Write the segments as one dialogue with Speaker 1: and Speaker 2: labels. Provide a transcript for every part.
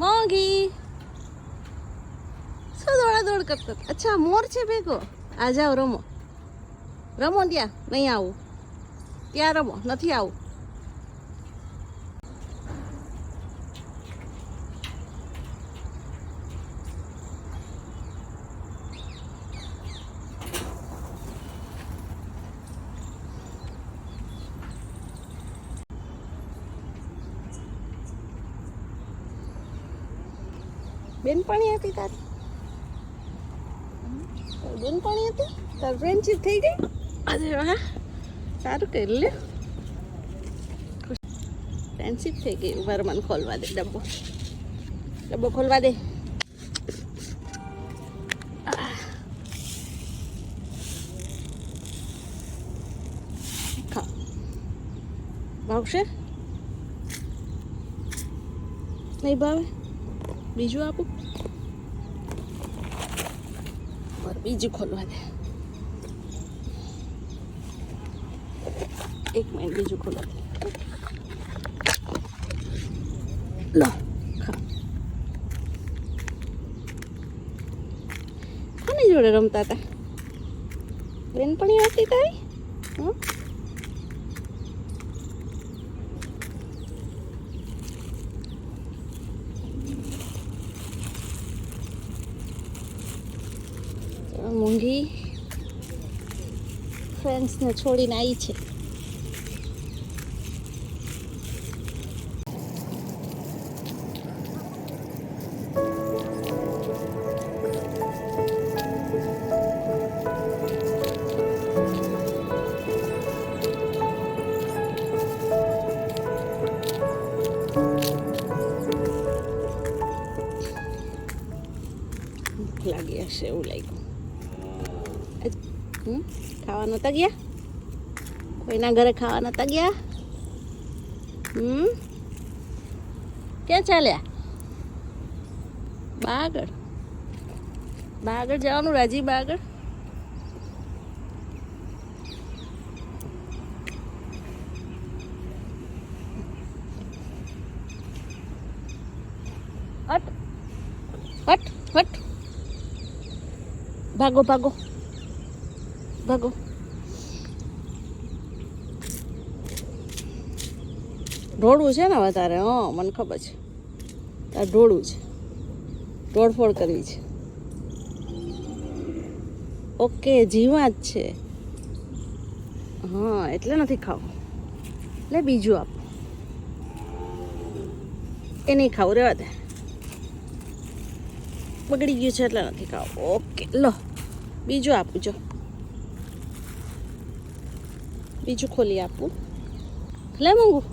Speaker 1: મોંઘી શું દોડા દોડ કરતો? અચ્છા મોર છે ભેગો. આ જાઓ રમો રમો. ત્યાં નહીં આવું, ત્યાં રમો, નથી આવું. બેનપણી હતી તારી? બેનપણી હતી તાર? ફ્રેન્ડશીપ થઈ ગઈ? અરે વાહ, સારું કરી લે. ફ્રેન્ડશીપ થઈ ગઈ. ઉભા મને ખોલવા દે ડબ્બો. ડબ્બો ખોલવા દે. ખા. ભાવશે? નહીં ભાવે? બીજું આપું? બીજું ખોલવા દે. એક મિનિટ, બીજું ખોલવા દે. લો ખા. કોની જોડે રમતા હતા? બેનપણી હતી તારી? હા, મોંઘી ફ્રેન્ડ્સને છોડીને આવી છે. ભૂખ લાગી હશે એવું લાગ્યું. ખાવા નતા ગયા? કોઈના ઘરે ખાવા નતા ગયા? ક્યાં ચાલ્યા? બાગળ. બાગળ જવાનું રાજી? બાગળ હટ હટ હટ. ભાગો ભાગો ભાગો. ઢોળવું છે ને વધારે? હા, મને ખબર છે. તાર ઢોળવું છે, તોડફોડ કરવી છે. ઓકે, જીવા જ છે. હા, એટલે નથી ખાવું. લે બીજું આપ. એ નહીં ખાવું, રહેવા દે. બગડી ગયું છે એટલે નથી ખાવું. ઓકે, લો બીજું આપું. જો બીજું ખોલી આપું. લે મોંઘું.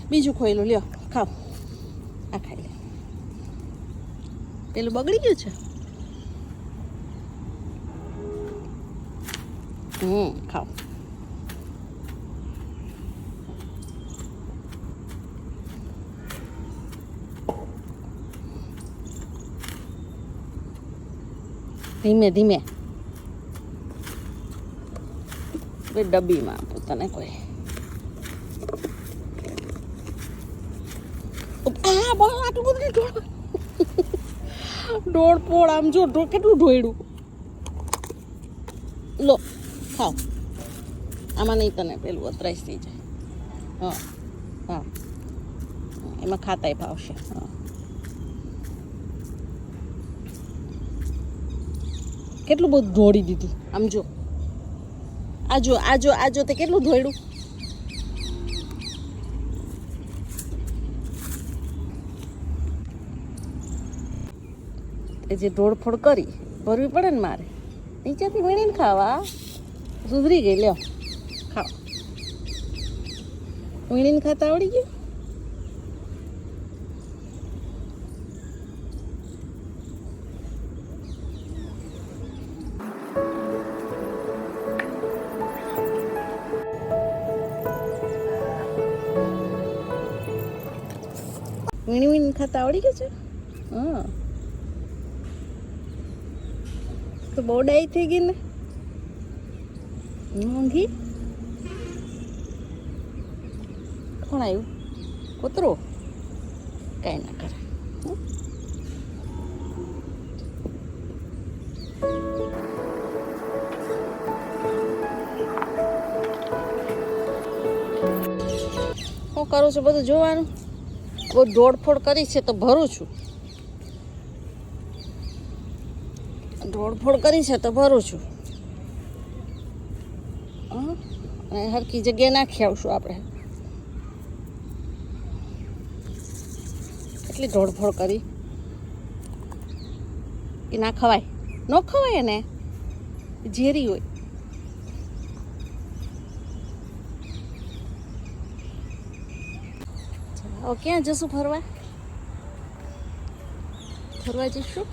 Speaker 1: બીજું ખોઈલું લ્યો, ખાઓ. આ ખાઈ લે. પેલું બગડી ગયું છે. ખાઓ. ધીમે ધીમે. ડબ્બીમાં આપું તને કોઈ. આટલું બધું ઢોળ આમ જો કેટલું ઢોળ્યું. લો ખાઓ. આમાં નહીં તને પેલું અતરાઈશ થઈ જાય. હા હા, એમાં ખાતાય ભાવશે. હા, કેટલું બધું ઢોળી દીધું. આમ જો, આજો આજો આજો તે કેટલું ઢોળ્યું. એ જે ઢોળફોડ કરી ભરવી પડે ને મારે. નીચેથી વીણીને ખાવા. સુધરી ગઈ. લ્યો ખાઓ. વીણીને ખાતા આવડી ગયું. વીણી ખાતા આવડી ગયું છે. હા, તો બહુ ડાઈ થઈ ગઈ ને. મોંઘી. કોણ આવ્યું? કૂતરું કાંઈ ના કરે. હું કરું છું બધું જોવાનું. બહુ દોડફોડ કરી છે તો ભરું છું. દોડફોડ કરી છે તો ભરું છું. અને હરકી જગ્યાએ નાખી આવશું આપણે. એટલી દોડફોડ કરી એ ના ખવાય. ન ખવાય ને ઝેરી હોય. હવે ક્યાં જશું ફરવા? ફરવા જઈશું.